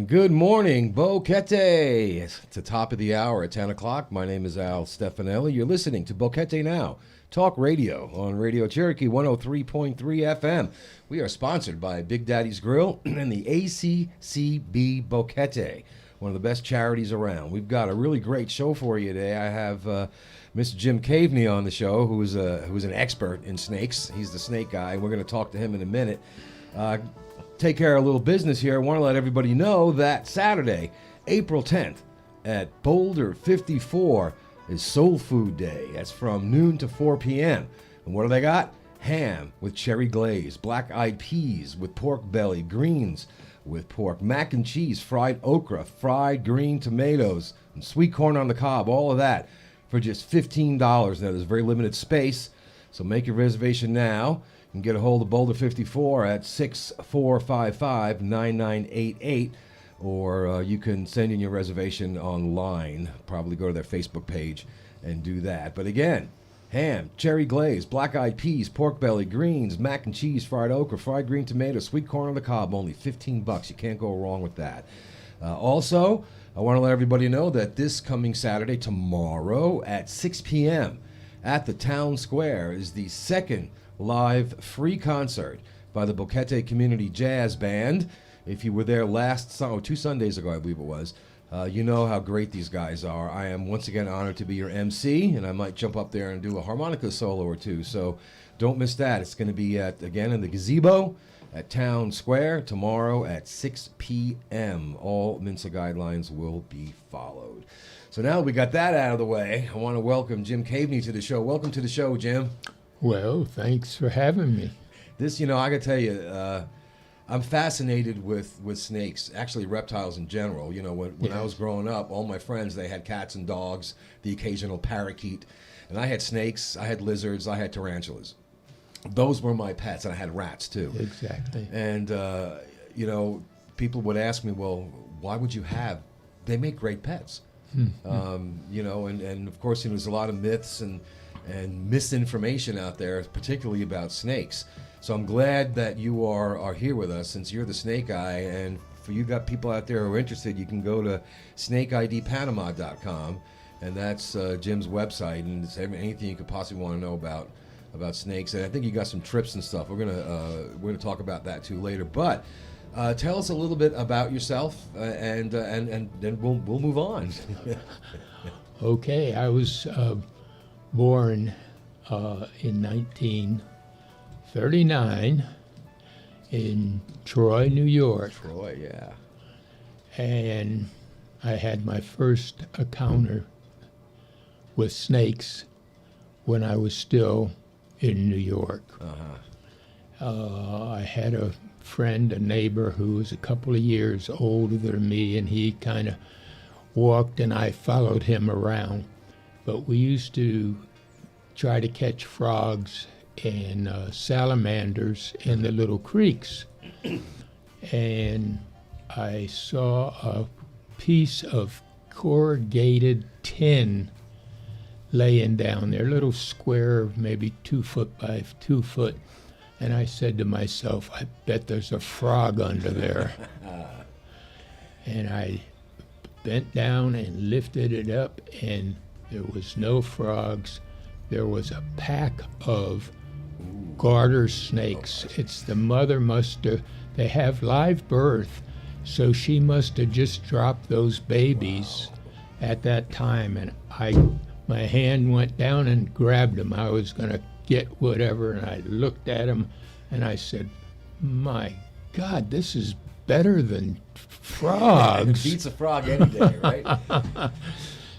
Good morning, Boquete. It's the top of the hour at 10 o'clock. My name is Al Stefanelli. You're listening to Boquete Now, talk radio on Radio Cherokee 103.3 FM. We are sponsored by Big Daddy's Grill and the ACCB Boquete, one of the best charities around. We've got a really great show for you today. I have Mr. Jim Caveney on the show, who's an expert in snakes. He's the snake guy. We're going to talk to him in a minute. Take care of a little business here. I want to let everybody know that Saturday, April 10th at Boulder 54 is Soul Food Day. That's from noon to 4 p.m. And what do they got? Ham with cherry glaze, black-eyed peas with pork belly, greens with pork, mac and cheese, fried okra, fried green tomatoes, and sweet corn on the cob, all of that for just $15. Now, there's very limited space, so make your reservation now. You can get a hold of Boulder 54 at 6455-9988, or you can send in your reservation online. Probably go to their Facebook page and do that. But again, ham, cherry glaze, black-eyed peas, pork belly, greens, mac and cheese, fried okra, fried green tomatoes, sweet corn on the cob, only $15. You can't go wrong with that. Also, I want to let everybody know that this coming Saturday, tomorrow at 6 p.m. at the Town Square is the second live free concert by the Boquete Community Jazz Band. If you were there two Sundays ago, I believe it was, you know how great these guys are. I am once again honored to be your MC, and I might jump up there and do a harmonica solo or two, so don't miss that. It's going to be again in the gazebo at Town Square tomorrow at 6 p.m. All MNSA guidelines will be followed. So now that we got that out of the way, I want to welcome Jim Caveney to the show. Welcome to the show, Jim. Well, thanks for having me. This, I got to tell you, I'm fascinated with snakes, actually reptiles in general. When I was growing up, all my friends, they had cats and dogs, the occasional parakeet. And I had snakes, I had lizards, I had tarantulas. Those were my pets, and I had rats, too. Exactly. And, people would ask me, well, why would you have? They make great pets. And of course, there's a lot of myths and misinformation out there, particularly about snakes. So I'm glad that you are here with us, since you're the snake guy. And for you got people out there who are interested, you can go to snakeidpanama.com, and that's Jim's website, and it's anything you could possibly want to know about snakes. And I think you got some trips and stuff. We're gonna talk about that too later. But tell us a little bit about yourself, and then we'll move on. Okay, I was born in 1939 in Troy, New York. Troy, yeah. And I had my first encounter with snakes when I was still in New York. I had a friend, a neighbor, who was a couple of years older than me, and he kind of walked and I followed him around. But we used to try to catch frogs and salamanders in the little creeks. And I saw a piece of corrugated tin laying down there, a little square of maybe 2 foot by 2 foot. And I said to myself, I bet there's a frog under there. And I bent down and lifted it up, and there was no frogs. There was a pack of garter snakes. It's the mother they have live birth, so she must have just dropped those babies at that time. And my hand went down and grabbed them. I was going to get whatever, and I looked at them, and I said, my God, this is better than frogs. It beats a frog any day, right?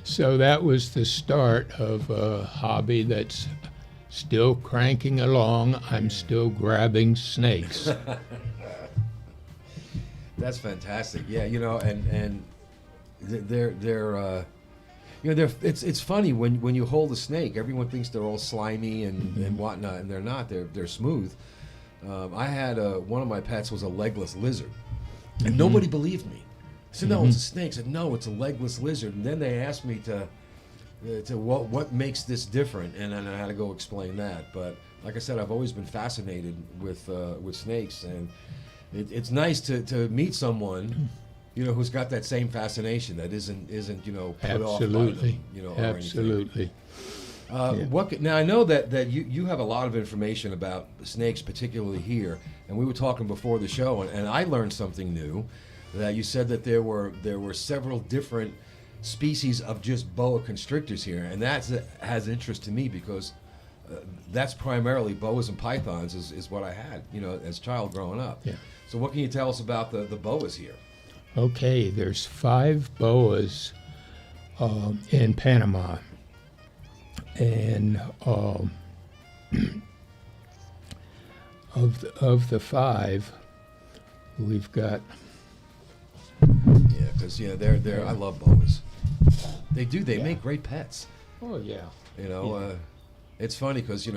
So that was the start of a hobby that's still cranking along. I'm still grabbing snakes. That's fantastic. Yeah, and it's funny when you hold a snake, everyone thinks they're all slimy and whatnot, and they're not. They're smooth. I had one of my pets was a legless lizard, and nobody believed me. I said, no, it's a snake. I said, no, it's a legless lizard. And then they asked me to what makes this different, and then I had to go explain that. But like I said, I've always been fascinated with snakes, and it's nice to meet someone, who's got that same fascination that isn't put off by Absolutely. them, or anything. Absolutely. Now I know that you have a lot of information about snakes, particularly here, and we were talking before the show, and I learned something new. That you said that there were several different species of just boa constrictors here, and that has interest to me because that's primarily boas and pythons is what I had, as a child growing up. Yeah. So what can you tell us about the boas here? Okay, there's 5 boas in Panama, and of the 5, we've got. Yeah, because they're I love boas. They make great pets. Oh yeah. It's funny because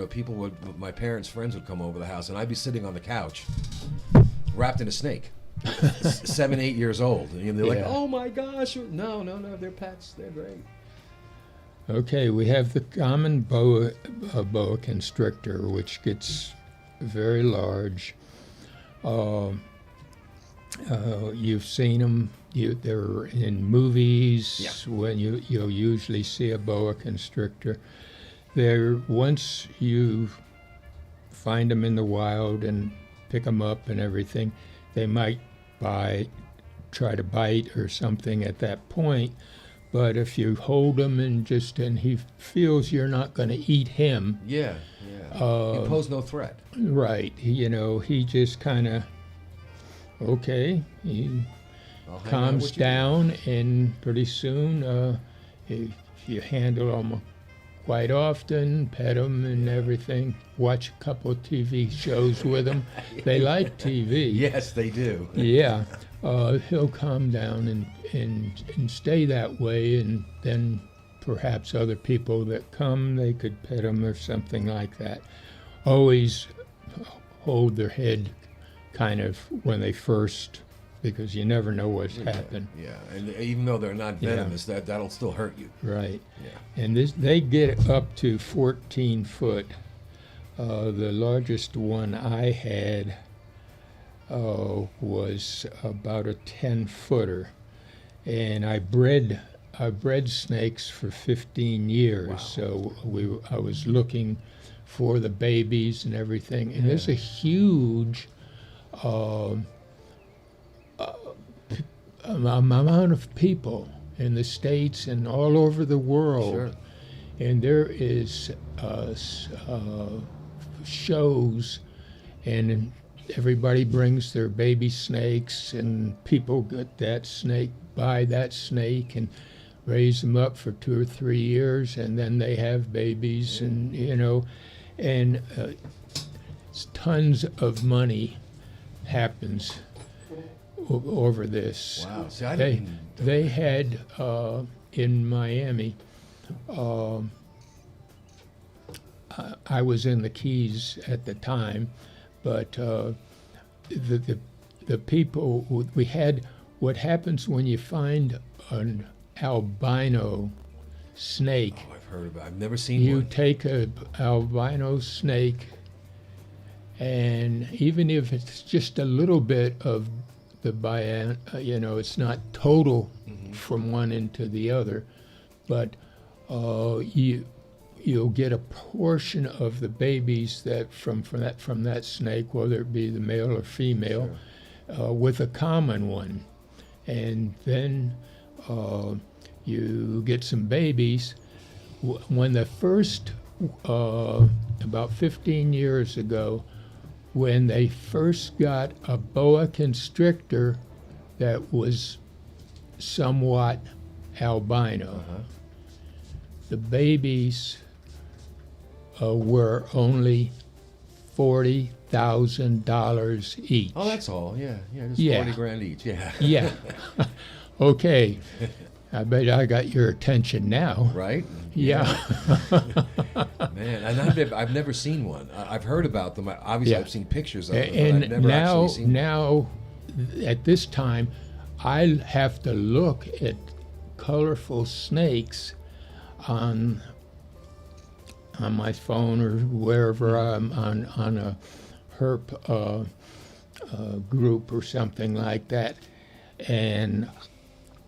my parents' friends would come over the house and I'd be sitting on the couch, wrapped in a snake, 7, 8 years old, and they're like, Yeah. "Oh my gosh!" No, they're pets. They're great. Okay, we have the common boa constrictor, which gets very large. You've seen them. They're in movies. Yeah. When you'll usually see a boa constrictor. Once you find them in the wild and pick them up and everything, they might try to bite or something at that point. But if you hold him and he feels you're not going to eat him, Yeah. You pose no threat. right? He just kind of okay. He I'll hang out calms with you. down, and pretty soon, if you handle him quite often, pet him and everything, watch a couple of TV shows with him. They like TV. Yes, they do. Yeah, he'll calm down and stay that way, and then perhaps other people that come, they could pet him or something like that. Always hold their head kind of when they first, because you never know what's happened. Yeah, and even though they're not venomous, that'll still hurt you. Right. Yeah. And they get up to 14 foot. The largest one I had was about a 10-footer, and I bred snakes for 15 years. Wow. So I was looking for the babies and everything, and there's a Yeah. huge amount of people in the States and all over the world. Sure. And there is shows, and everybody brings their baby snakes, and people get that snake, buy that snake, and raise them up for 2 or 3 years, and then they have babies, and tons of money happens over this. Wow. See, I They didn't. they had in Miami. I was in the Keys at the time, but the people we had. What happens when you find an albino snake? Oh, I've heard about. I've never seen You one. take an albino snake, and even if it's just a little bit of the it's not total from one end to the other, but you'll get a portion of the babies that from that snake, whether it be the male or female, with a common one, and then you get some babies. When the first about 15 years ago, when they first got a boa constrictor that was somewhat albino, the babies were only $40,000 each. Oh, that's all. Yeah, just Yeah. $40,000 each. Yeah. Yeah. Okay. I bet I got your attention now. Right. Yeah. Man, and I've never seen one. I've heard about them. Obviously, Yeah. I've seen pictures of them, but And I've never actually seen them. now, at this time, I have to look at colorful snakes on my phone or wherever I'm on a herp group or something like that. and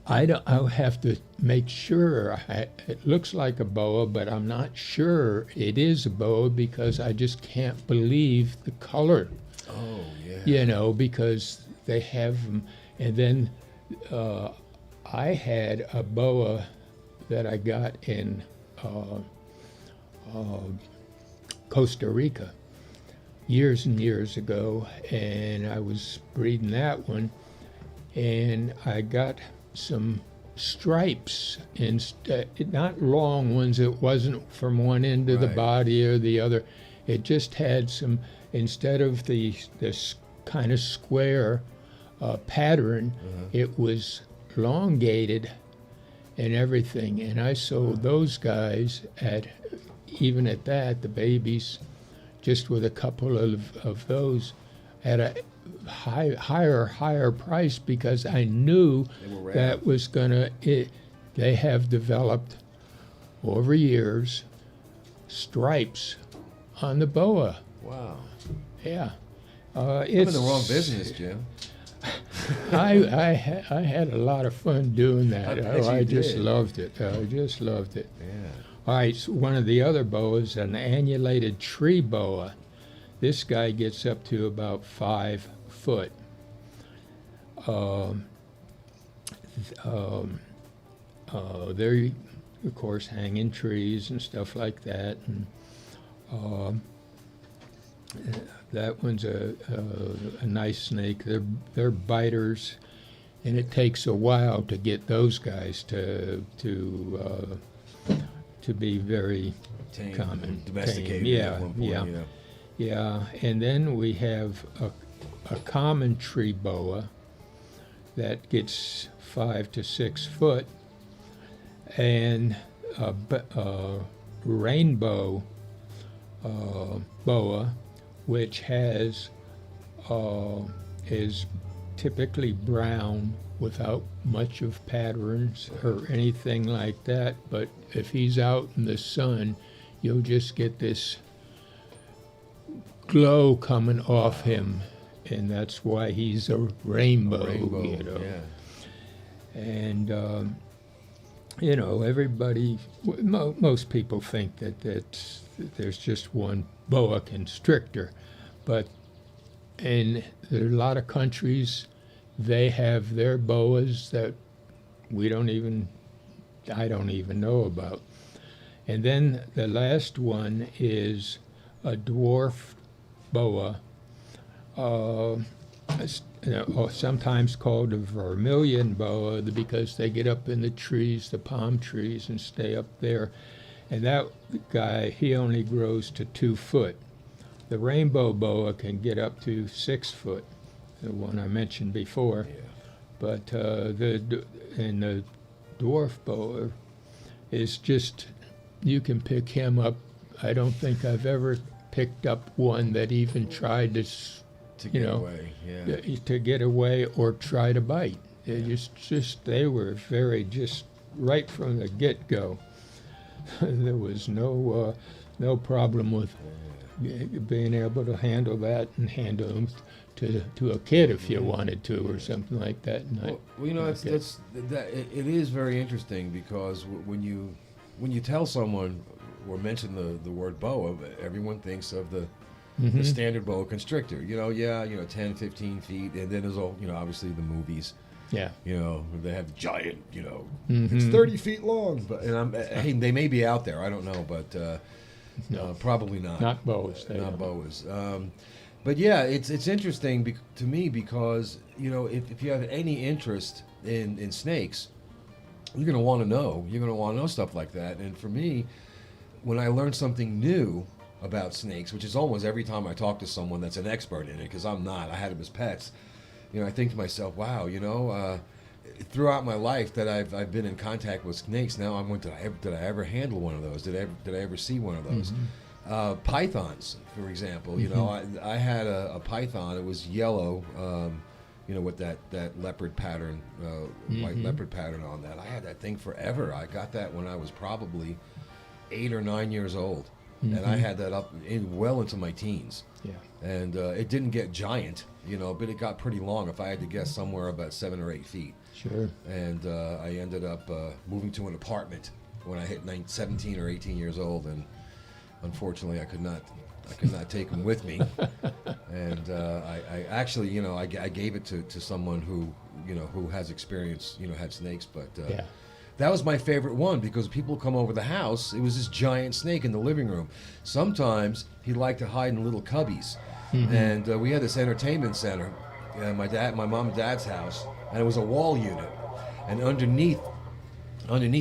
I'll have to make sure. It looks like a boa, but I'm not sure it is a boa because I just can't believe the color. Oh, yeah. You know, because they have them. And then I had a boa that I got in Costa Rica years and years ago, and I was breeding that one, and I got some stripes, not long ones. It wasn't from one end of the Right. body or the other. It just had some, instead of this kind of square pattern, it was elongated and everything. And I sold those guys even at that, the babies, just with a couple of those, at a higher price because I knew They were rare. that was they have developed over years stripes on the boa. Wow. Yeah. I'm in the wrong business, Jim. I had a lot of fun doing that. I bet I you just did. loved it. I just loved it. Yeah. All right, so one of the other boas, an annulated tree boa. This guy gets up to about 5 foot. They're, of course, hanging trees and stuff like that. And that one's a nice snake. They're biters, and it takes a while to get those guys to be very Tame, common, domesticated tame. at one point, Yeah. you know. Yeah, and then we have a common tree boa that gets 5 to 6 foot, and a rainbow boa, which is typically brown without much of patterns or anything like that. But if he's out in the sun, you'll just get this glow coming off him, and that's why he's a rainbow, you know. Yeah. And you know, everybody, most people think that there's just one boa constrictor, but in a lot of countries, they have their boas that I don't even know about. And then the last one is a dwarf boa, sometimes called a vermilion boa because they get up in the trees, the palm trees, and stay up there. And that guy, he only grows to 2 foot. The rainbow boa can get up to 6 foot, the one I mentioned before. Yeah. But the dwarf boa is just, you can pick him up. I don't think I've ever picked up one that even tried to To get away, yeah. to get away or try to bite. They they were very, just right from the get-go. There was no problem with being able to handle that and handle them to a kid if you wanted to or something like that. And Well, you know, it is very interesting because when you tell someone or mention the word boa, everyone thinks of the standard boa constrictor. 10, 15 feet, and then there's all, obviously the movies. Yeah. They have giant, it's 30 feet long. But hey, they may be out there. I don't know, but probably not. Not boas. Not boas. But yeah, it's interesting to me because if you have any interest in snakes, you're going to want to know. You're going to want to know stuff like that. And for me, when I learn something new about snakes, which is almost every time I talk to someone that's an expert in it, because I'm not. I had them as pets. I think to myself, wow, throughout my life that I've been in contact with snakes. Now I'm going, did I ever handle one of those? Did I ever see one of those? Pythons, for example. I had a python. It was yellow, with that leopard pattern, white leopard pattern on that. I had that thing forever. I got that when I was probably 8 or 9 years old, and I had that well into my teens. Yeah. And it didn't get giant. but it got pretty long. If I had to guess, somewhere about 7 or 8 feet. Sure. And I ended up moving to an apartment when I hit 17 or 18 years old, and unfortunately, I could not take him with me. And I actually, I gave it to someone who has experience, had snakes, but. Yeah. That was my favorite one because people come over the house. It was this giant snake in the living room. Sometimes he'd like to hide in little cubbies. And we had this entertainment center, my mom and dad's house, and it was a wall unit. And underneath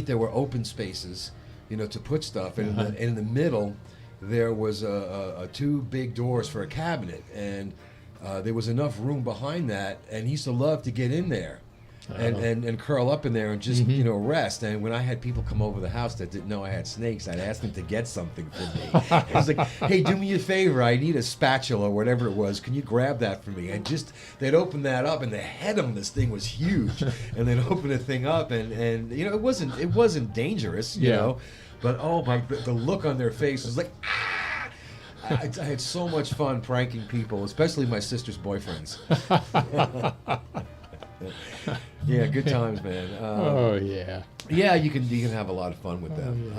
there were open spaces, to put stuff. And in the middle, there was two big doors for a cabinet, and there was enough room behind that. And he used to love to get in there. And curl up in there and just rest. And when I had people come over the house that didn't know I had snakes, I'd ask them to get something for me. I was like, "Hey, do me a favor. I need a spatula or whatever it was. Can you grab that for me?" And they'd open that up, and the head of this thing was huge. And they'd open the thing up, and it wasn't dangerous, you know, but the look on their face was like, ah. I had so much fun pranking people, especially my sister's boyfriends. Yeah, good times, man. Oh yeah. Yeah, you can have a lot of fun with them.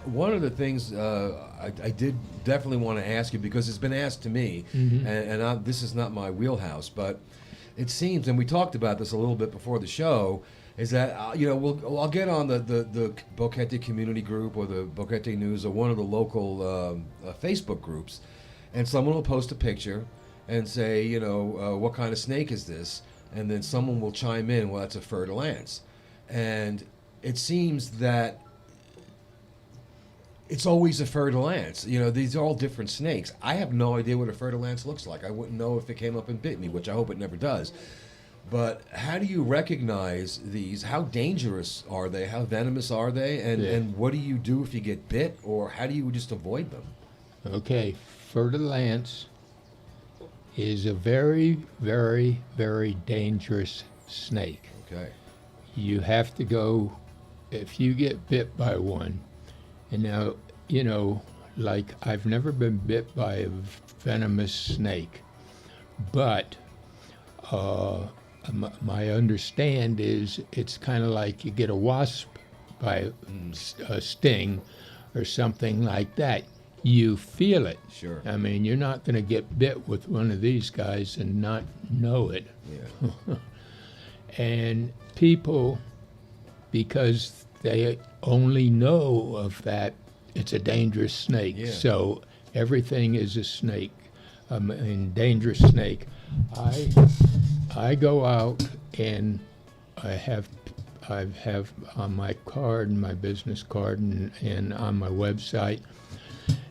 One of the things I did definitely want to ask you, because it's been asked to me, and this is not my wheelhouse, but it seems, and we talked about this a little bit before the show, is that I'll get on the Boquete community group or the Boquete News or one of the local Facebook groups, and someone will post a picture and say, what kind of snake is this? And then someone will chime in, well, that's a fer-de-lance. And it seems that it's always a fer-de-lance. These are all different snakes. I have no idea what a fer-de-lance looks like. I wouldn't know if it came up and bit me, which I hope it never does. But how do you recognize these? How dangerous are they? How venomous are they? And what do you do if you get bit? Or how do you just avoid them? Okay, fer-de-lance is a very, very, very dangerous snake. Okay. You have to go, if you get bit by one, and now, like I've never been bit by a venomous snake, but my understand is it's kind of like you get a wasp by a sting or something like that. You feel it. Sure. I mean, you're not going to get bit with one of these guys and not know it. Yeah. And people, because they only know of that, it's a dangerous snake. Yeah. So everything is a snake, dangerous snake. I go out and I have on my card, my business card, and on my website,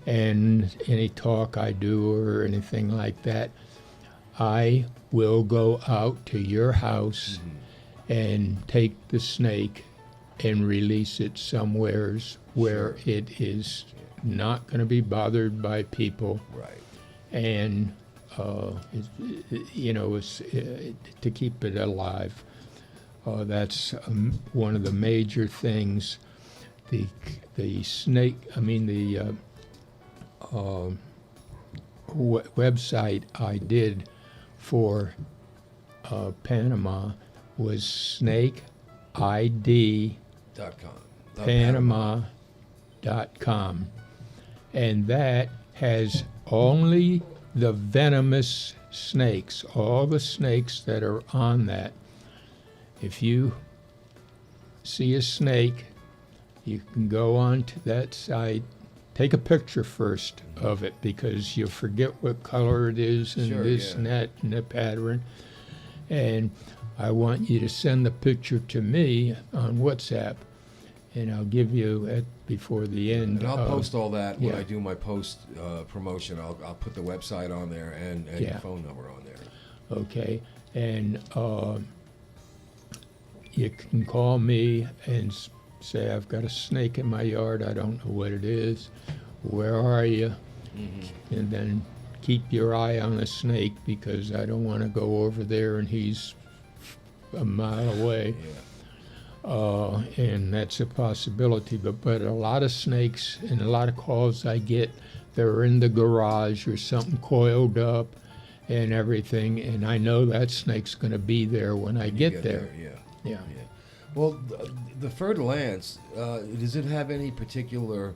and any talk I do or anything like that, I will go out to your house and take the snake and release it somewheres where it is not going to be bothered by people. Right. And, it's to keep it alive. That's one of the major things. The snake, website I did for Panama was snakeid.panama.com, and that has only the venomous snakes, all the snakes that are on that. If you see a snake, you can go on to that site. Take a picture first of it, because you'll forget what color it is and and that and the pattern. And I want you to send the picture to me on WhatsApp, and I'll give you before the end. And I'll post all that when I do my post promotion. I'll put the website on there and your phone number on there. Okay, and you can call me and say, I've got a snake in my yard, I don't know what it is, where are you? And then keep your eye on the snake, because I don't want to go over there and he's a mile away. And that's a possibility, but a lot of snakes and a lot of calls I get, they're in the garage or something coiled up, and everything, and I know that snake's going to be there when I get there. Yeah. Yeah. Well, the fer-de-lance, does it have any particular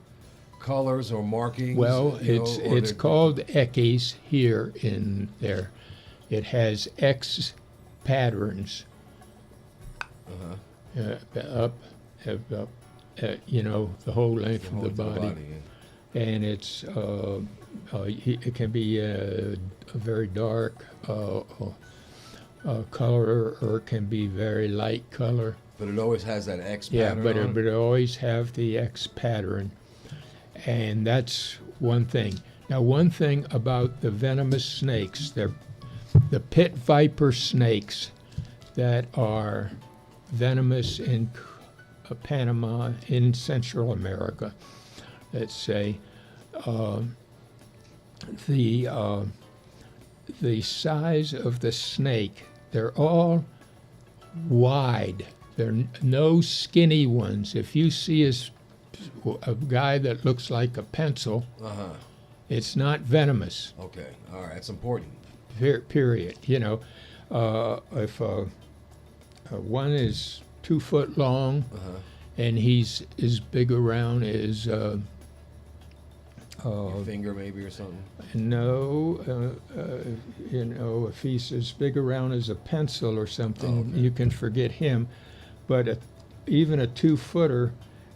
colors or markings? Well, you know, or it's they're- called Ekes here in there. It has X patterns up, you know, the whole length of the body. And it's it can be a very dark color, or it can be very light color. But it always has that X Yeah, pattern but on it always have the X pattern, and that's one thing. Now, one thing about the venomous snakes, they're the pit viper snakes that are venomous in Panama, in Central America, let's say. The size of the snake, they're all wide. There are no skinny ones. If you see a guy that looks like a pencil, it's not venomous. Okay, all right, that's important. Period. You know, if one is 2 foot long and he's as big around as Your finger maybe or something. no, you know, if he's as big around as a pencil or something, okay. you can forget him. But even a 2-footer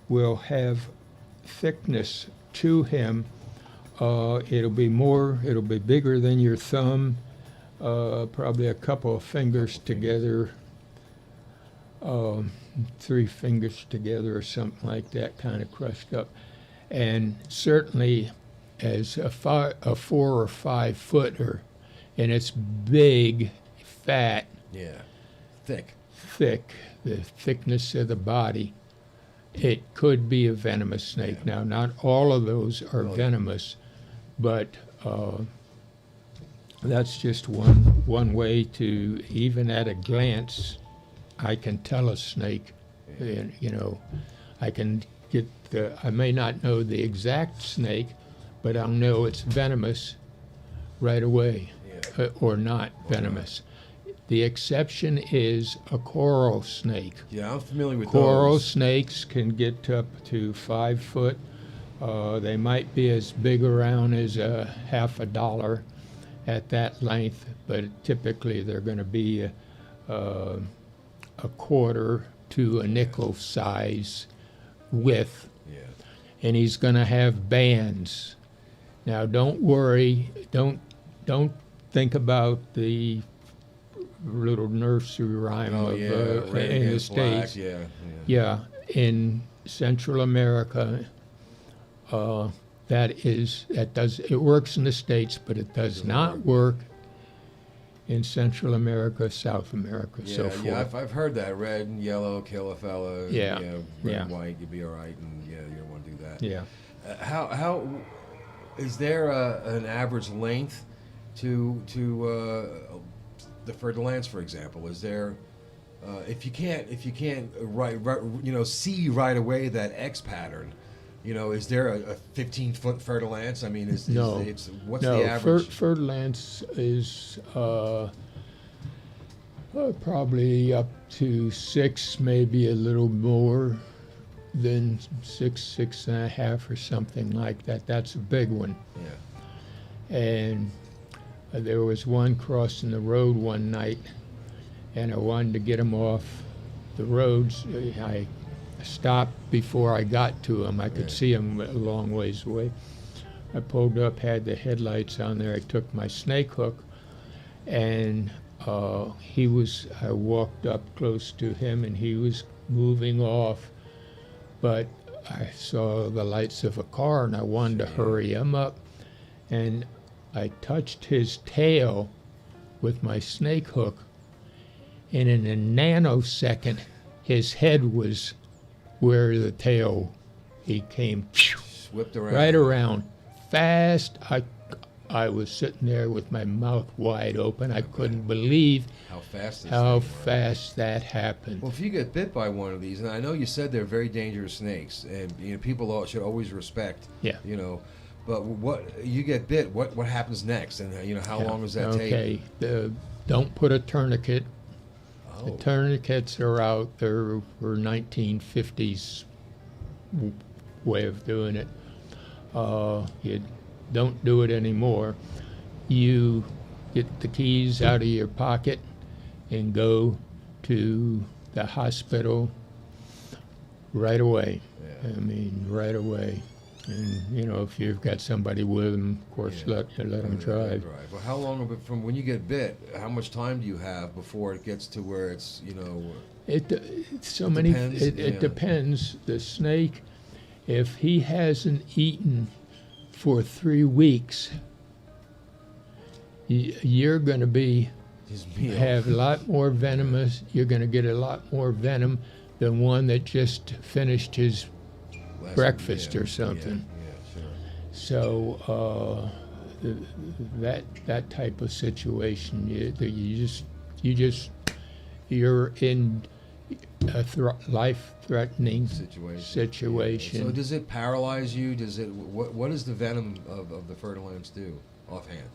will have thickness to him. It'll be bigger than your thumb, probably a couple of fingers together, 3 fingers together or something like that, kind of crushed up. And certainly as a 4 or 5 footer, and it's big, fat, Yeah, thick. the thickness of the body, it could be a venomous snake. Yeah. Now, not all of those are Well, venomous, but that's just one way to, even at a glance, I can tell a snake. And, you know, I can get I may not know the exact snake, but I'll know it's venomous right away, or not venomous. The exception is a coral snake. Yeah, I'm familiar with Coral those. snakes can get up to 5 foot. They might be as big around as $50 at that length, but typically they're going to be a quarter to a nickel size width, Yeah. and he's going to have bands. Now, don't worry. Don't think about the little nursery rhyme Oh of yeah, red in the against black. States. Yeah. Yeah, in Central America, it works in the States, but it does not work in Central America, South America, so forth. Yeah, I've heard that. Red and yellow kill a fella. Yeah, Red yeah. and white, you'd be all right, and yeah, you don't want to do that. Yeah. How is there an average length to the fer-de-lance, for example? Is there if you can't see right away that X pattern, is there a 15-foot fer-de-lance? I mean, what's the average? Fer-de-lance is probably up to 6, maybe a little more than 6.5 or something like that. That's a big one. Yeah. And there was one crossing the road one night, and I wanted to get him off the roads. I stopped before I got to him. I could see him a long ways away. I pulled up, had the headlights on there. I took my snake hook, and I walked up close to him, and he was moving off, but I saw the lights of a car, and I wanted to hurry him up, and I touched his tail with my snake hook, and in a nanosecond, his head was where the tail, he came Whipped around. right around, fast. I was sitting there with my mouth wide open. I couldn't believe How fast? how fast that happened. Well, if you get bit by one of these, and I know you said they're very dangerous snakes, and people should always respect. Yeah. But what you get bit, what happens next, and how long does that take? Okay, don't put a tourniquet. The Oh, tourniquets are out. They were 1950s way of doing it. You don't do it anymore. You get the keys out of your pocket and go to the hospital right away. yeah. I mean, right away. And if you've got somebody with them, of course, Yeah. let them drive. Well, how long from when you get bit? How much time do you have before it gets to where it's It depends, it yeah. depends. The snake, if he hasn't eaten for 3 weeks, you're going to be his meal? have a lot more venomous. You're going to get a lot more venom than one that just finished his Last- breakfast yeah, or something. Yeah, sure. So that type of situation, you're in a life-threatening situation. So does it paralyze you? Does it? What does the venom of the fer-de-lance do offhand?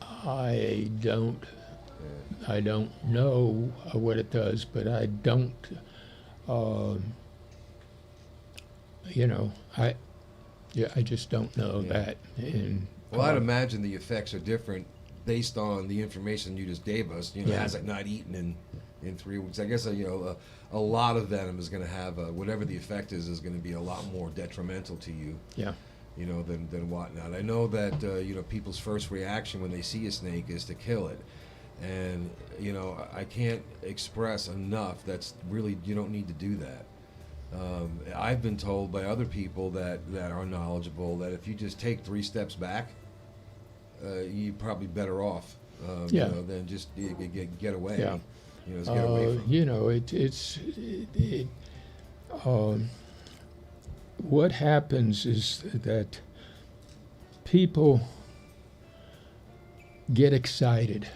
I don't Yeah. I don't know what it does, but I don't. I just don't know Yeah. that. And Well, I'd imagine the effects are different based on the information you just gave us. Yeah. Has it not eaten in 3 weeks? I guess a lot of venom is going to have whatever the effect is going to be a lot more detrimental to you. yeah, Than whatnot. I know that people's first reaction when they see a snake is to kill it, and I can't express enough. That's really, you don't need to do that. I've been told by other people that are knowledgeable that if you just take 3 steps back, you're probably better off. Yeah. Than just get away. Yeah. Just get away from. What happens is that people get excited,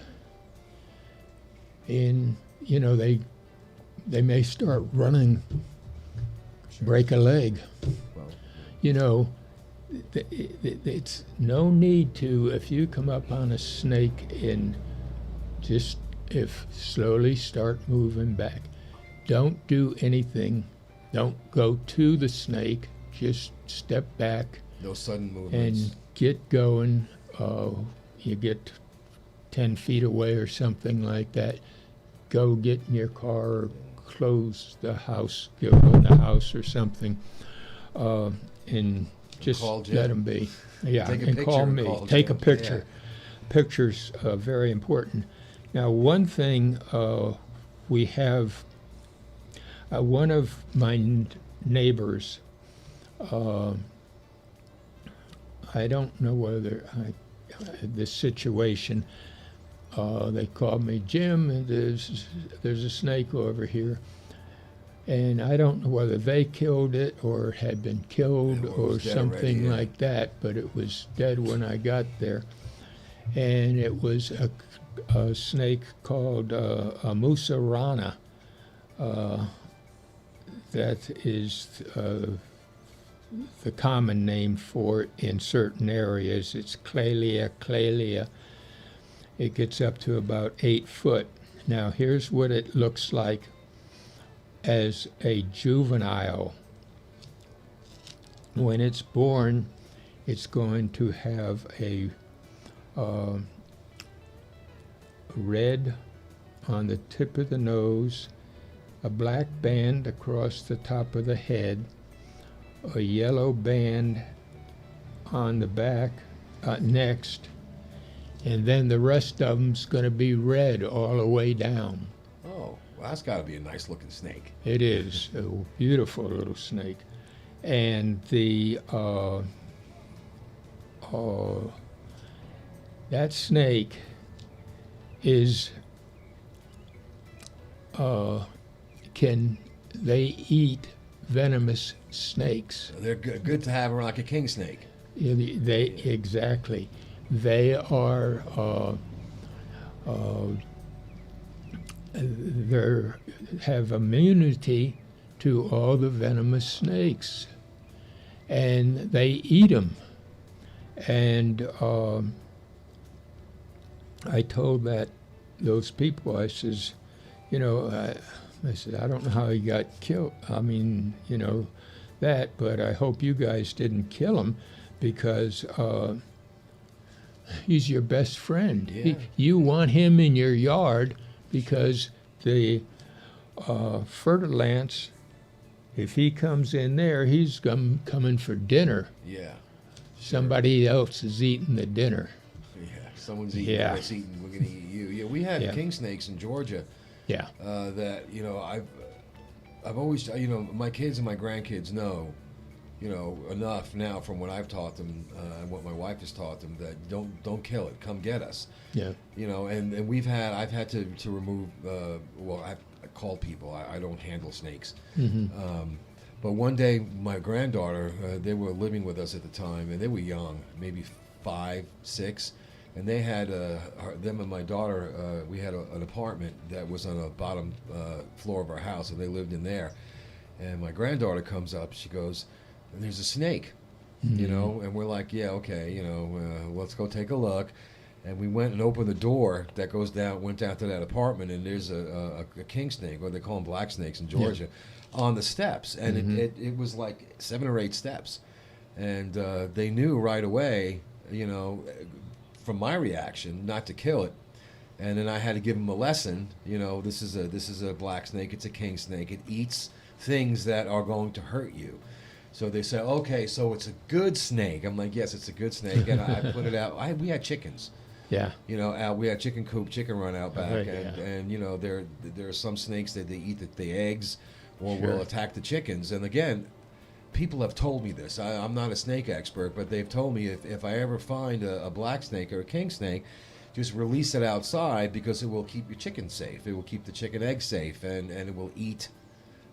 and they may start running, break a leg. Well, It's no need to, if you come up on a snake and just slowly start moving back. Don't do anything. Don't go to the snake. Just step back no sudden movements. and get going. You get 10 feet away or something like that. Go get in your car or close the house, go in the house or something, and just Call Jim. let them be. Yeah, Take a and picture call and me. call Take Jim. a picture. Pictures very important. Now, one thing we have, one of my neighbors, I don't know whether this situation, they called me, Jim, and there's a snake over here. And I don't know whether they killed it or had been killed Or it or was dead something already, yeah. like that, but it was dead when I got there. And it was a snake called a musarana. That is the common name for it in certain areas. It's Clalea. It gets up to about 8 foot. Now, here's what it looks like as a juvenile. When it's born, it's going to have a red on the tip of the nose, a black band across the top of the head, a yellow band on the back next, and then the rest of them's going to be red all the way down. Oh, well, that's got to be a nice looking snake. It is a beautiful little snake. And that snake is, they eat venomous snakes. They're good to have around, like a king snake. Exactly. They are, they have immunity to all the venomous snakes, and they eat them. And I told those people, I says, you know, I said, I don't know how he got killed. I mean, you know, but I hope you guys didn't kill him because he's your best friend. Yeah. You want him in your yard because the fertilance, if he comes in there, he's coming for dinner. Yeah. Somebody else is eating the dinner. Yeah. Someone's eating us eating. We're gonna eat you. Yeah. We had king snakes in Georgia. Yeah. That, you know, I've always, you know, my kids and my grandkids know, you know, enough now from what I've taught them and what my wife has taught them, that don't kill it, come get us. Yeah. You know, and I've had to remove, well, I called people. I don't handle snakes. Mm-hmm. But one day, my granddaughter, they were living with us at the time, and they were young, maybe 5, 6, and they had them and my daughter. We had an apartment that was on the bottom floor of our house, and they lived in there. And my granddaughter comes up. She goes, "There's a snake," you know, and we're like, "Yeah, okay, you know, let's go take a look." And we went and opened the door that went down to that apartment, and there's a king snake, or they call them black snakes in Georgia, on the steps, and it was like 7 or 8 steps, and they knew right away, you know, from my reaction, not to kill it. And then I had to give them a lesson. You know, this is a black snake. It's a king snake. It eats things that are going to hurt you. So they said, okay, so it's a good snake. I'm like, yes, it's a good snake. And I put it out. We had chickens. Yeah. You know, we had chicken run out back, Right, and you know, there are some snakes that they eat the eggs, or Sure. will attack the chickens. And again, people have told me this. I'm not a snake expert, but they've told me if I ever find a black snake or a king snake, just release it outside, because it will keep your chicken safe. It will keep the chicken eggs safe, and it will eat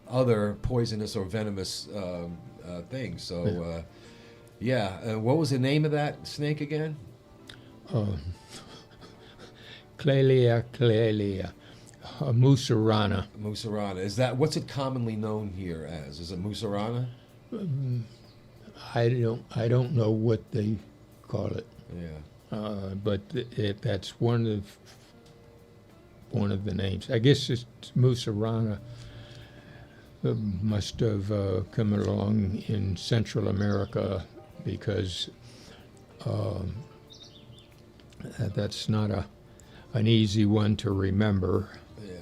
other poisonous or venomous things. So, what was the name of that snake again? Clelia, Musarana. Musarana. Is that what's it commonly known here as? Is it Musarana? I don't know what they call it. Yeah. But that's one of the names. I guess it's Musarana. Must have come along in Central America, because that's not an easy one to remember. Yeah.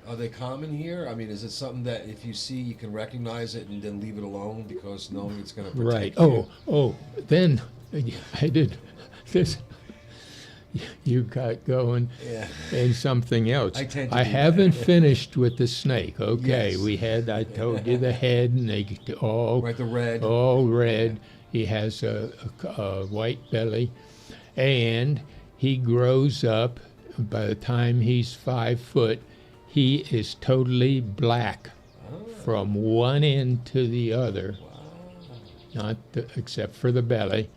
Are they common here? I mean, is it something that if you see, you can recognize it and then leave it alone because knowing it's going to protect Right. you? Then I did this. You got going and something else. I tend to I do haven't that. finished with the snake. Okay, Yes. I told you the head, and they all Right, the red. all red. He has a white belly, and he grows up. By the time he's 5 foot, he is totally black from one end to the other, except for the belly,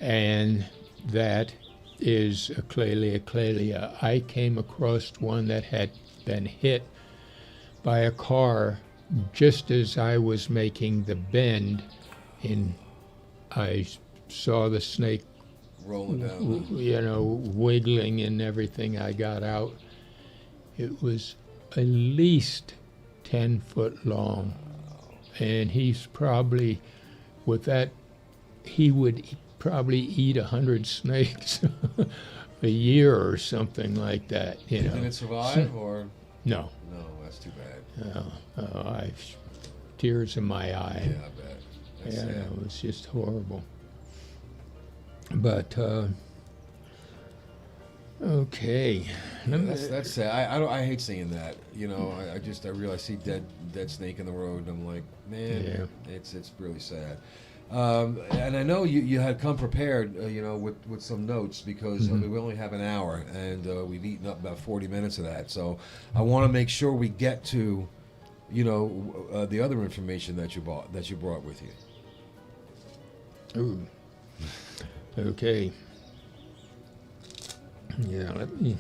and that is a Clelia. I came across one that had been hit by a car just as I was making the bend, and I saw the snake Rolling down. wiggling and everything. I got out. It was at least 10 foot long, and he's probably, with that, he would probably eat 100 snakes a year or something like that. You know. Did it survive or? No. No, that's too bad. Tears in my eye. Yeah, I bet. That's sad. It was just horrible. But okay, That's sad. I hate seeing that. You know, I realize I see dead snake in the road, and I'm like, man, it's really sad. And I know you had come prepared, with some notes, because I mean, we only have an hour, and we've eaten up about 40 minutes of that. So I want to make sure we get to, the other information that you brought with you. Ooh. Okay. Yeah, let me.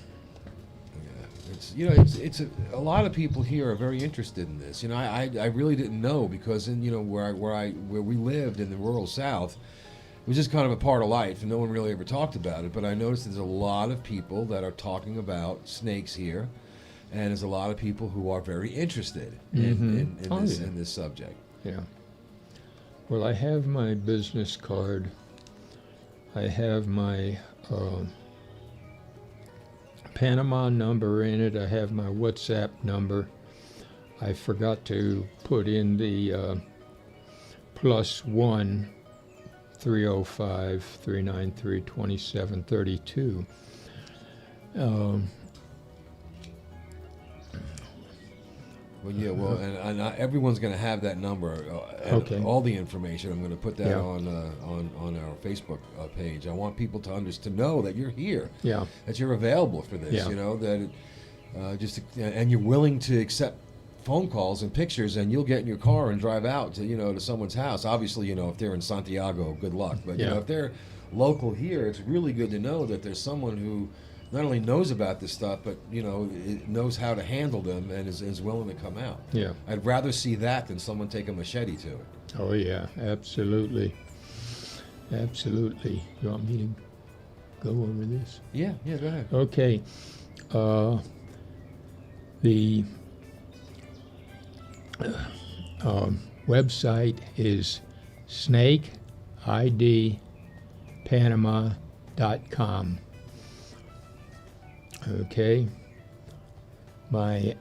It's a lot of people here are very interested in this. I really didn't know, because in where we lived in the rural South, was just kind of a part of life, and no one really ever talked about it. But I noticed there's a lot of people that are talking about snakes here, and there's a lot of people who are very interested in this subject. Yeah. Well, I have my business card. I have my Panama number in it. I have my WhatsApp number. I forgot to put in the +1 305 393 2732. Well, yeah, well, and everyone's going to have that number, and Okay. all the information. I'm going to put that Yeah. on our Facebook page. I want people to know that you're here, Yeah. that you're available for this. Yeah. You know that and you're willing to accept phone calls and pictures, and you'll get in your car and drive out to someone's house. Obviously, if they're in Santiago, good luck. But Yeah. if they're local here, it's really good to know that there's someone who not only knows about this stuff, but knows how to handle them and is willing to come out. Yeah. I'd rather see that than someone take a machete to it. Oh, yeah. Absolutely. Absolutely. You want me to go over this? Yeah, go ahead. Okay. The website is snakeidpanama.com. Okay. My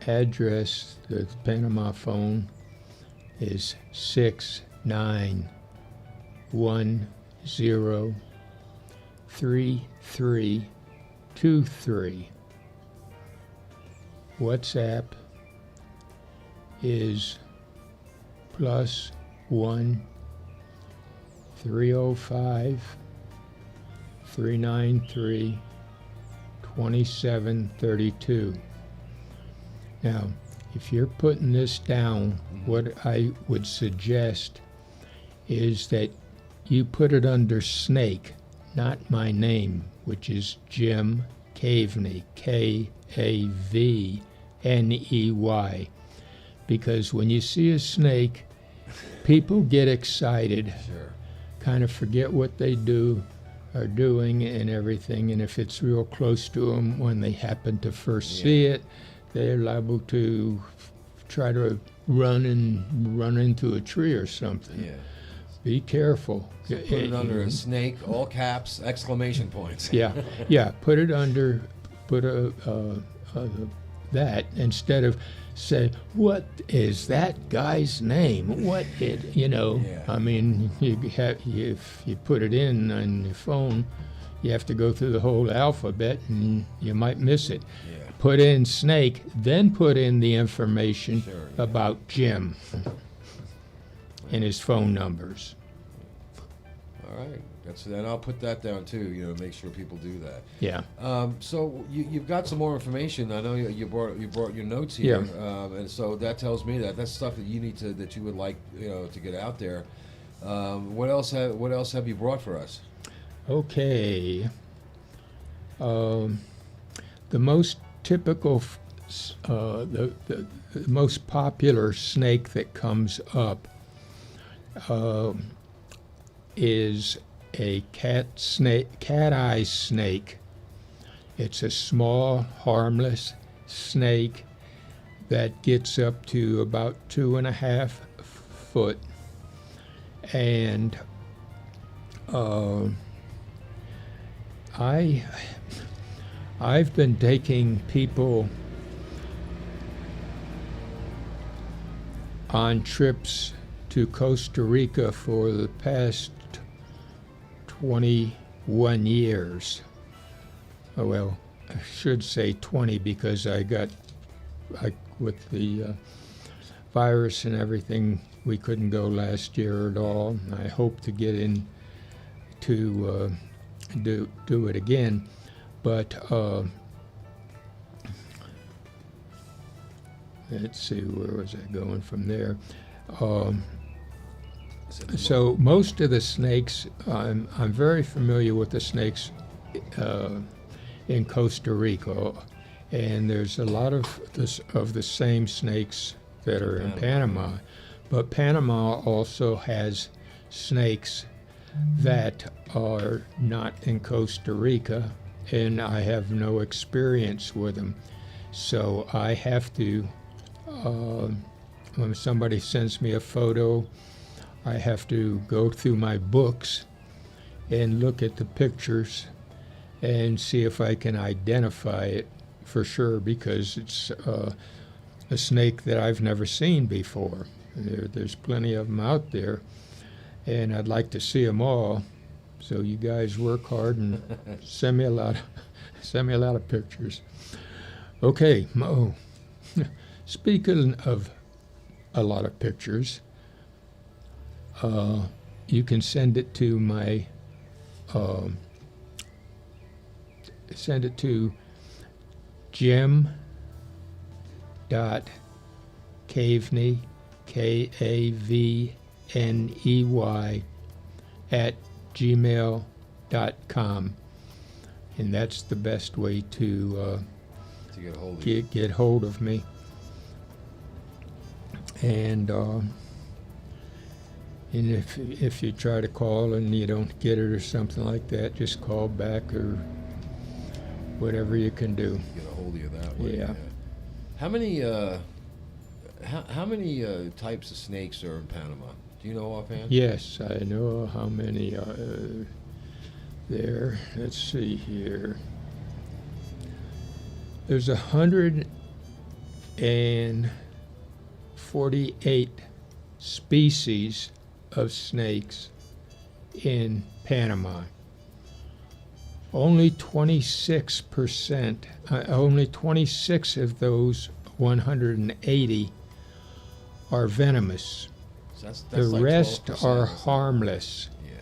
address, the Panama phone, is 69103323. WhatsApp is +1 305 393 2732. Now, if you're putting this down, what I would suggest is that you put it under Snake, not my name, which is Jim Caveney, Kavney, because when you see a snake, people get excited, Sure. kind of forget what they are doing and everything, and if it's real close to them, when they happen to first see it, they're liable to try to run into a tree or something. Yeah. Be careful. So put it under a snake, all caps, exclamation points. Yeah. Put it under. Put that instead of say, what is that guy's name? What it? Yeah. I mean, if you put it in on your phone, you have to go through the whole alphabet, and you might miss it. Yeah. Put in Snake, then put in the information Sure, about Jim and his phone numbers. All right. And I'll put that down too. Make sure people do that. Yeah. So you've got some more information. I know you brought your notes here, and so that tells me that that's stuff that that you would like to get out there. What else have you brought for us? Okay. The most typical, the most popular snake that comes up is a cat-eye snake. It's a small, harmless snake that gets up to about 2.5 foot, and I've been taking people on trips to Costa Rica for the past 21 years. Oh, well, I should say 20 because with the virus and everything, we couldn't go last year at all. I hope to get in to do it again, but let's see, where was I going from there? So most of the snakes, I'm very familiar with the snakes in Costa Rica, and there's a lot of the same snakes that are in Panama, but Panama also has snakes that are not in Costa Rica, and I have no experience with them. So I have to, when somebody sends me a photo, I have to go through my books and look at the pictures and see if I can identify it for sure, because it's a snake that I've never seen before. There's plenty of them out there, and I'd like to see them all. So you guys work hard and send me a lot of pictures. Okay, Mo. Speaking of a lot of pictures, you can send it to my send it to Jim.Caveney, Kavney, at gmail.com, and that's the best way to get hold of me. And if you try to call and you don't get it or something like that, just call back or whatever you can do. Get a hold of you that way. Yeah. How many types of snakes are in Panama? Do you know offhand? Yes, I know how many are there. Let's see here. There's 148 species of snakes in Panama. Only 26%, only 26 of those 180 are venomous. So that's The like rest 12%, are isn't it? harmless. Yeah.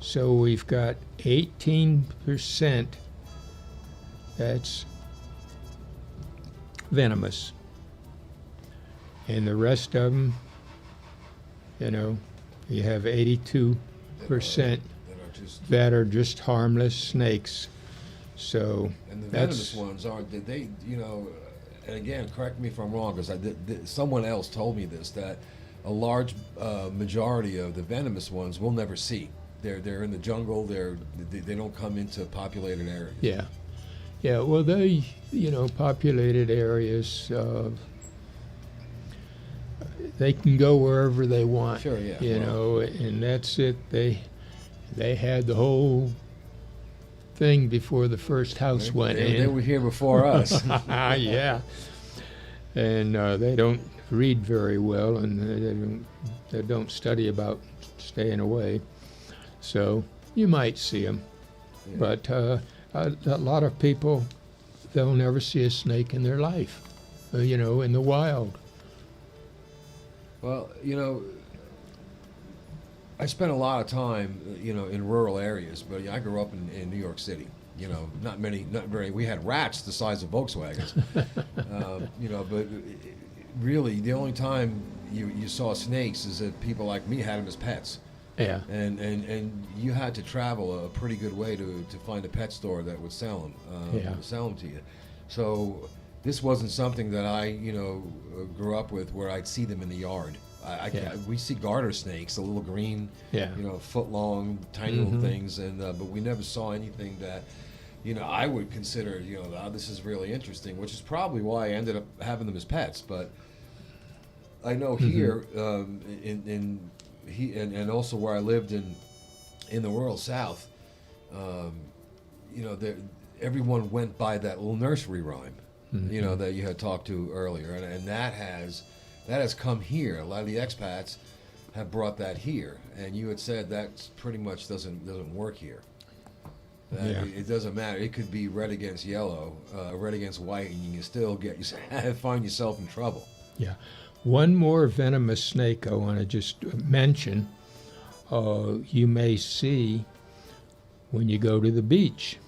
So we've got 18% that's venomous. And the rest of them, you have 82% that are just harmless snakes. So And the that's venomous ones aren't. They, and again, correct me if I'm wrong, because someone else told me this, that a large majority of the venomous ones we'll never see. They're in the jungle. They don't come into populated areas. Yeah. Well, they, populated areas, they can go wherever they want. Sure, yeah. And that's it. They had the whole thing before the first house went in. They were here before us. Yeah. And they don't read very well, and they don't study about staying away. So you might see them. Yeah. But a lot of people, they'll never see a snake in their life, in the wild. Well, I spent a lot of time, in rural areas, but I grew up in New York City. Not very. We had rats the size of Volkswagens. But really, the only time you saw snakes is that people like me had them as pets. Yeah. And you had to travel a pretty good way to find a pet store that would sell them to you. So this wasn't something that I grew up with, where I'd see them in the yard. We see garter snakes, the little green, foot long, tiny little things, and but we never saw anything that I would consider this is really interesting, which is probably why I ended up having them as pets. But I know here and also where I lived in the rural South, everyone went by that little nursery rhyme, that you had talked to earlier, and that has come here. A lot of the expats have brought that here, and you had said that pretty much doesn't work here. It doesn't matter. It could be red against yellow, red against white, and you can still find yourself in trouble. Yeah. One more venomous snake I want to just mention, you may see when you go to the beach.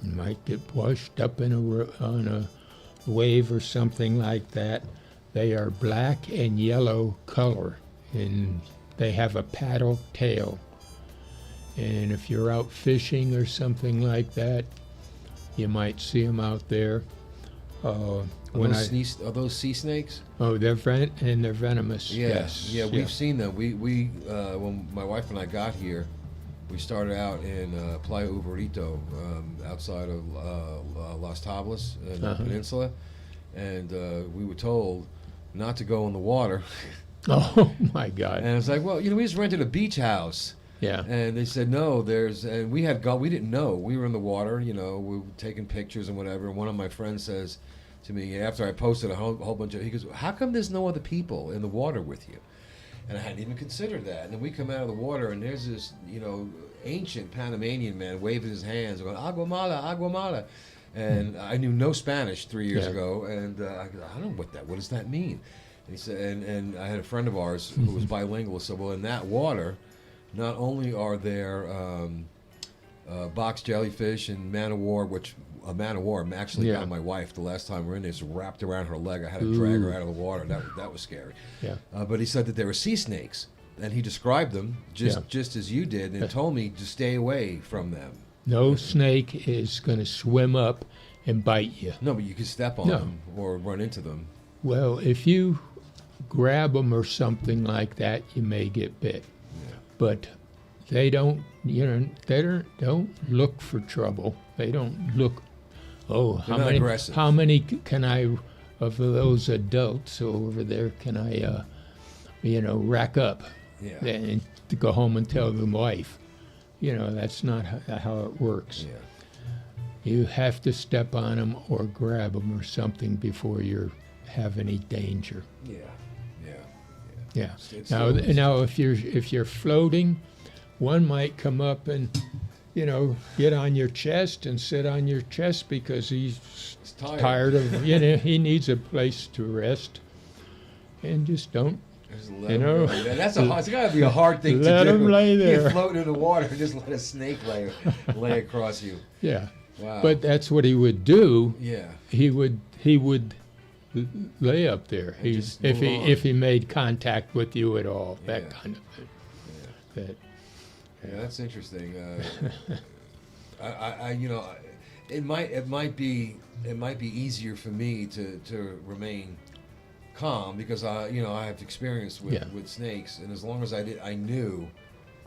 You might get washed up on a wave or something like that. They are black and yellow color, and they have a paddle tail. And if you're out fishing or something like that, you might see them out there. Are those sea snakes? Oh, they're venomous. Yeah, Yes. yeah, we've seen them. We when my wife and I got here, We started out in Playa Uberito, outside of Las Tablas in the peninsula, and we were told not to go in the water. Oh my God! And I was like, well, we just rented a beach house. Yeah. And they said no. And we didn't know. We were in the water. We were taking pictures and whatever. And one of my friends says to me after I posted a whole bunch of, he goes, "How come there's no other people in the water with you?" And I hadn't even considered that. And then we come out of the water, and there's this, ancient Panamanian man waving his hands, going, "Agua mala, agua mala." And I knew no Spanish 3 years ago, and I don't know what does that mean? And he said, and I had a friend of ours who was bilingual. Said, well, in that water, not only are there box jellyfish and man of war, which a man of war actually got my wife the last time we were in there, just wrapped around her leg. I had to drag her out of the water. That was scary. Yeah. But he said that there were sea snakes, and he described them just as you did, and told me to stay away from them. No snake is going to swim up and bite you. No, but you could step on them or run into them. Well, if you grab them or something like that, you may get bit. Yeah. But they don't, don't look for trouble. They don't look, aggressive. How many can I, of those adults over there, can I, rack up? Yeah. And to go home and tell the wife. That's not how it works. Yeah. You have to step on them or grab them or something before you have any danger. Yeah. It's Now, if you're floating, one might come up and, get on your chest and sit on your chest because he's tired of, he needs a place to rest, and just don't. It's got to be a hard thing to do. Let him lay there. You're floating in the water and just let a snake lay across you. Yeah. Wow. But that's what he would do. Yeah. He would lay up there. If he made contact with you at all, that kind of thing. Yeah, that's interesting. It might be easier for me to remain calm because I have experience with snakes, and as long as I knew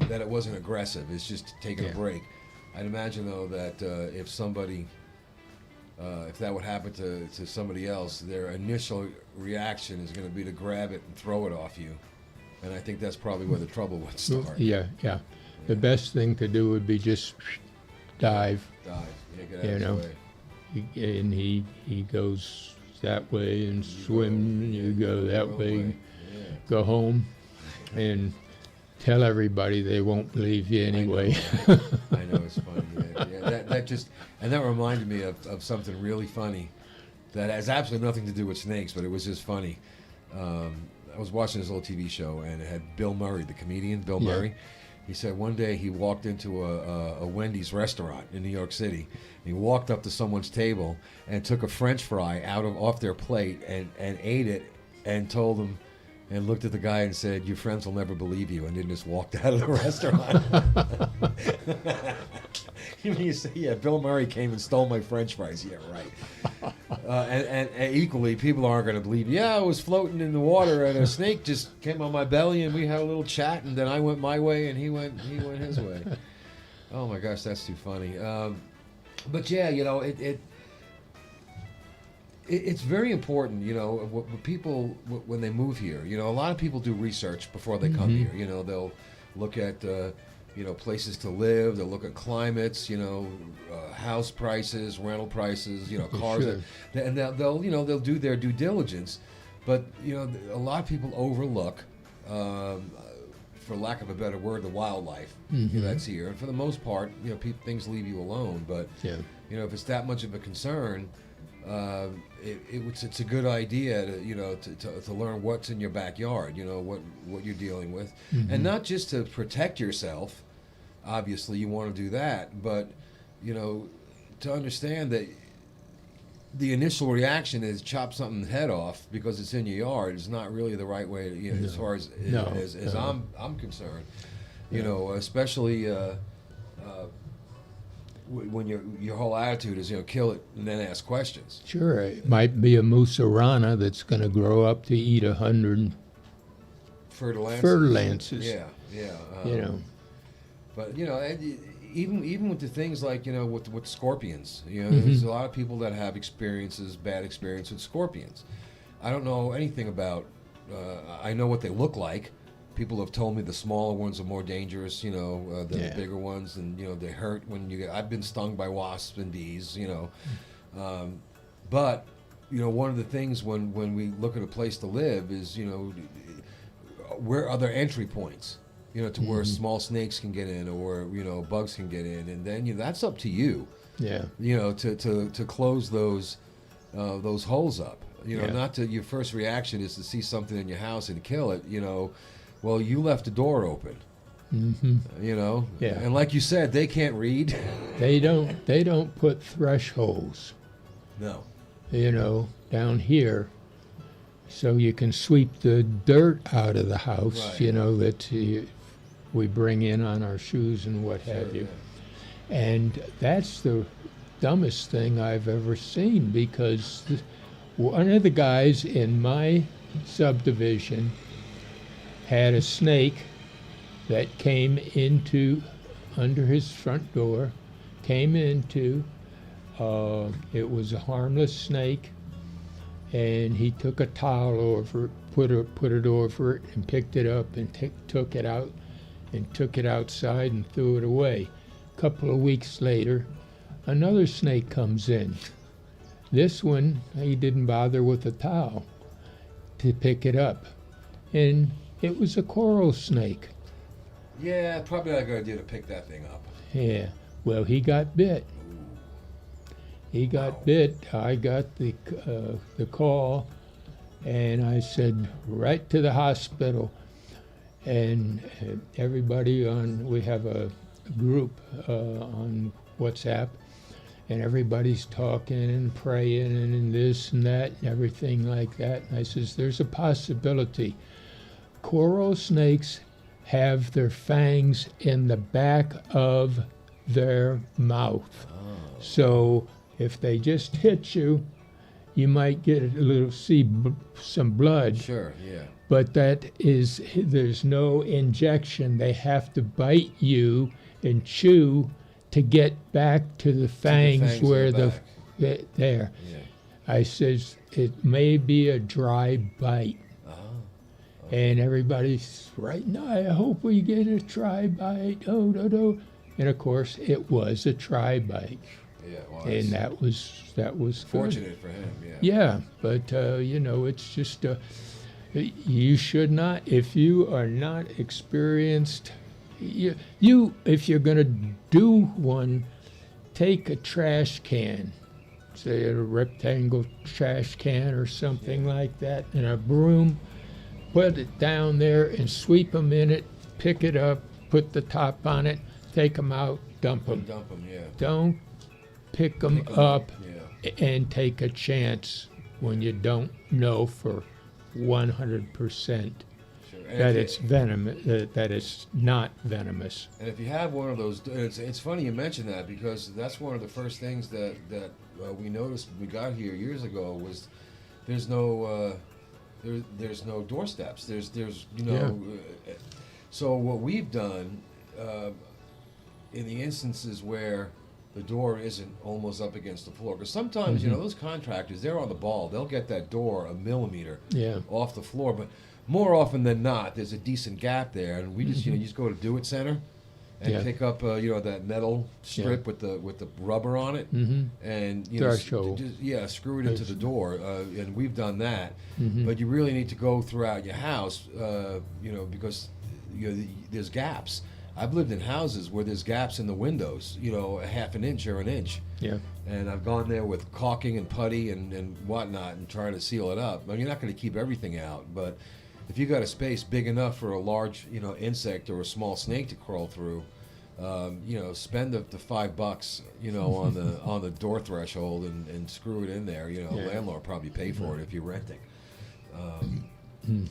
that it wasn't aggressive, it's just taking a break. I'd imagine though that if that would happen to somebody else, their initial reaction is going to be to grab it and throw it off you, and I think that's probably where the trouble would start. Yeah. The best thing to do would be just dive. Get out of his way. And he goes that way and swim. You go that way. Go home, and tell everybody they won't believe you anyway. I know it's funny. That reminded me of something really funny that has absolutely nothing to do with snakes, but it was just funny. I was watching this little TV show, and it had Bill Murray, the comedian Bill Murray. He said one day he walked into a Wendy's restaurant in New York City. He walked up to someone's table and took a French fry off their plate and ate it, and told them, and looked at the guy and said, "Your friends will never believe you," and then just walked out of the restaurant. You say, "Yeah, Bill Murray came and stole my French fries." Yeah, right. And equally, people aren't going to believe, "Yeah, I was floating in the water and a snake just came on my belly and we had a little chat and then I went my way and he went his way." Oh my gosh, that's too funny. But yeah, it's very important, when people, when they move here, a lot of people do research before they come here. They'll look at, places to live. They'll look at climates, house prices, rental prices, cars. Sure. And they'll do their due diligence. But, a lot of people overlook, for lack of a better word, the wildlife that's here. And for the most part, things leave you alone. But, if it's that much of a concern, it's a good idea to learn what's in your backyard, what you're dealing with, and not just to protect yourself. Obviously, you want to do that, but to understand that the initial reaction is chop something's head off because it's in your yard is not really the right way. As far as I'm concerned, especially. When your whole attitude is kill it and then ask questions. Sure, it might be a musarana that's going to grow up to eat 100 fertilances. fertilances. Yeah. But even with the things like with scorpions, there's a lot of people that have bad experience with scorpions. I don't know anything about. I know what they look like. People have told me the smaller ones are more dangerous, than the bigger ones, and they hurt when you get. I've been stung by wasps and bees, but one of the things when we look at a place to live is where are there entry points, to where small snakes can get in or bugs can get in, and then that's up to you, to close those holes up. Not to your first reaction is to see something in your house and kill it. Well, you left the door open. And like you said, they can't read. They don't put thresholds. No. Down here, so you can sweep the dirt out of the house. Right. That we bring in on our shoes and what have you. Yeah. And that's the dumbest thing I've ever seen, because one of the guys in my subdivision had a snake that came into under his front door, it was a harmless snake, and he took a towel over it, put it over it, and picked it up and took it out and took it outside and threw it away. A couple of weeks later, another snake comes in. This one, he didn't bother with a towel to pick it up, and it was a coral snake. Yeah, probably not a good idea to pick that thing up. Yeah, well, he got bit. He got bit. I got the call, and I said right to the hospital. And everybody we have a group on WhatsApp, and everybody's talking and praying and this and that and everything like that. And I says, there's a possibility. Coral snakes have their fangs in the back of their mouth. Oh. So if they just hit you, you might get some blood. Sure, yeah. But there's no injection. They have to bite you and chew to get back to the fangs where there. Yeah. I says, it may be a dry bite. And everybody's right now, I hope we get a tri-bite. Oh, no. And of course, it was a tri-bite. Yeah, well, And that was fortunate for him. Yeah. Yeah, but it's just you should not, if you are not experienced. If you're going to do one, take a trash can, say a rectangle trash can or something like that, and a broom. Put it down there and sweep them in it, pick it up, put the top on it, take them out, dump them. Dump them, yeah. Don't pick them up Yeah. and take a chance when you don't know for 100% Sure. that it's venomous, that it's not venomous. And if you have one of those, it's funny you mention that, because that's one of the first things that we noticed when we got here years ago was there's no doorsteps. So what we've done in the instances where the door isn't almost up against the floor, because sometimes those contractors, they're on the ball. They'll get that door a millimeter off the floor, but more often than not, there's a decent gap there, and we just you just go to Do It Center and pick up that metal strip with the rubber on it, and screw it into the door, and we've done that. But you really need to go throughout your house, because there's gaps. I've lived in houses where there's gaps in the windows, a half an inch or an inch. Yeah. And I've gone there with caulking and putty and whatnot and trying to seal it up. I mean, you're not going to keep everything out, but if you got a space big enough for a large, insect or a small snake to crawl through, spend the $5, on the door threshold and screw it in there. Landlord probably pay for it if you're renting.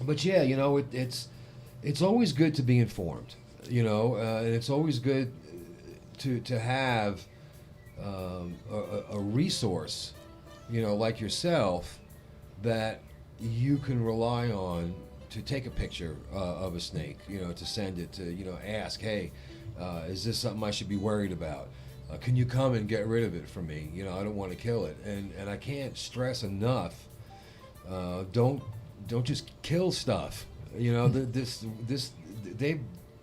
But yeah, it's always good to be informed. And it's always good to have a resource, like yourself, that you can rely on to take a picture of a snake, to send it to, ask, hey, Is this something I should be worried about? Can you come and get rid of it for me? You know, I don't want to kill it. And I can't stress enough. Don't just kill stuff. You know, this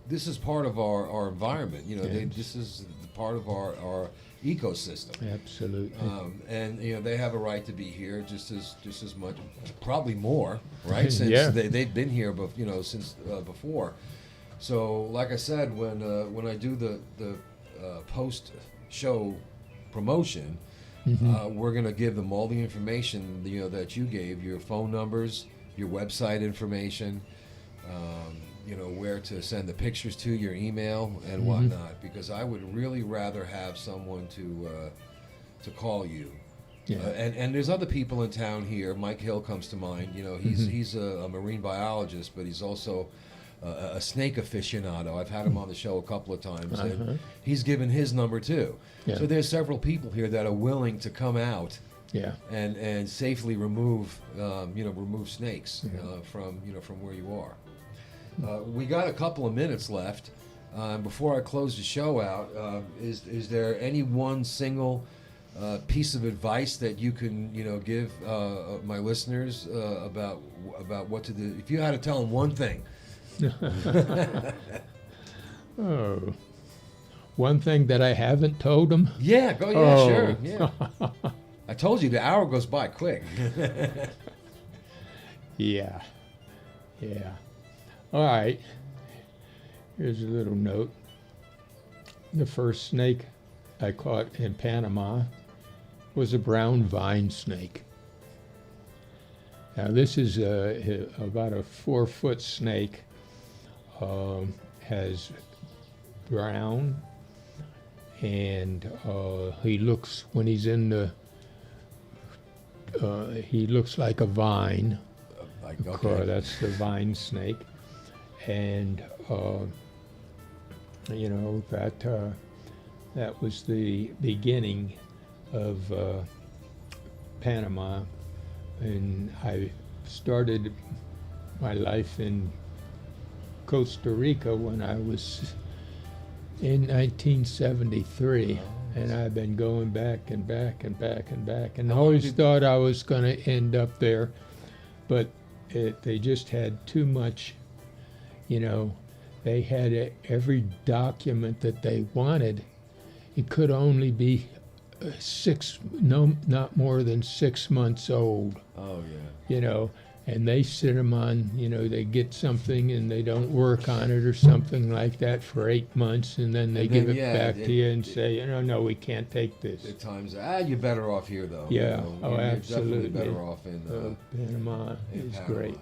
is part of our environment. You know, this is part of our ecosystem. Absolutely. And you know, they have a right to be here just as much, probably more, right? Since Yeah. they've been here, you know, since before. So, like I said, when I do the post show promotion, we're gonna give them all the information, you know, that you gave, your phone numbers, your website information, you know, where to send the pictures to, your email and whatnot, because I would really rather have someone to call you. Yeah. And there's other people in town here. Mike Hill comes to mind. You know, he's a marine biologist, but he's also a snake aficionado. I've had him on the show a couple of times, and he's given his number too. Yeah. So there's several people here that are willing to come out Yeah. and safely remove remove snakes from where you are. We got a couple of minutes left. Before I close the show out, is there any one single piece of advice that you can give my listeners about what to do? If you had to tell them one thing. Oh, one thing that I haven't told them. Yeah, go. Yeah, Oh. sure. Yeah. I told you the hour goes by quick. Yeah. All right. Here's a little note. The first snake I caught in Panama was a brown vine snake. Now this is about a 4-foot snake. Has brown, and he looks, when he's in the, he looks like a vine. Okay. That's the vine snake, and that was the beginning of Panama, and I started my life in Costa Rica when I was in 1973, and I've been going back and back and back and back, and always thought I was going to end up there, but they just had too much, they had every document that they wanted. It could only be not more than 6 months old. Oh yeah. And they sit them on, they get something and they don't work on it or something like that for 8 months, and then they give it back to you and say, no, we can't take this. At times, you're better off here, though. Yeah, you're absolutely. definitely better off in Panama is Panama. great.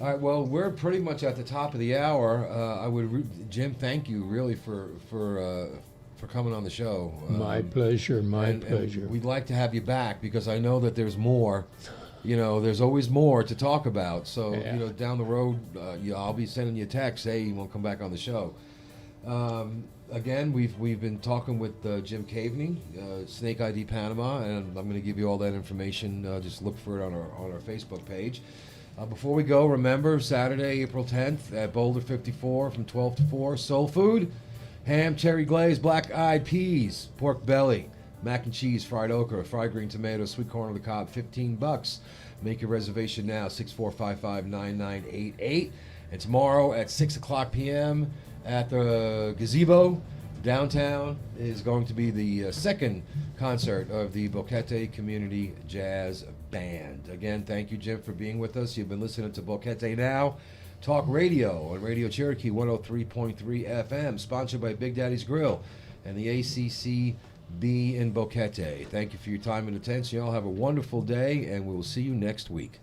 All right, well, we're pretty much at the top of the hour. Jim, thank you really for coming on the show. My pleasure, pleasure. And we'd like to have you back because I know that there's more. There's always more to talk about. So, Yeah. Down the road, I'll be sending you a text. Hey, you want to come back on the show? Again, we've been talking with Jim Caveney, Snake ID Panama, and I'm going to give you all that information. Just look for it on our Facebook page. Before we go, remember Saturday, April 10th at Boulder 54 from 12 to 4. Soul food, ham, cherry glaze, black-eyed peas, pork belly, mac and cheese, fried okra, fried green tomatoes, sweet corn on the cob, $15. Make your reservation now, 6455-9988. And tomorrow at 6 o'clock p.m. at the gazebo downtown is going to be the second concert of the Boquete Community Jazz Band. Again, thank you, Jim, for being with us. You've been listening to Boquete Now, Talk Radio on Radio Cherokee 103.3 FM, sponsored by Big Daddy's Grill and the ACCB in Boquete. Thank you for your time and attention. Y'all have a wonderful day, and we will see you next week.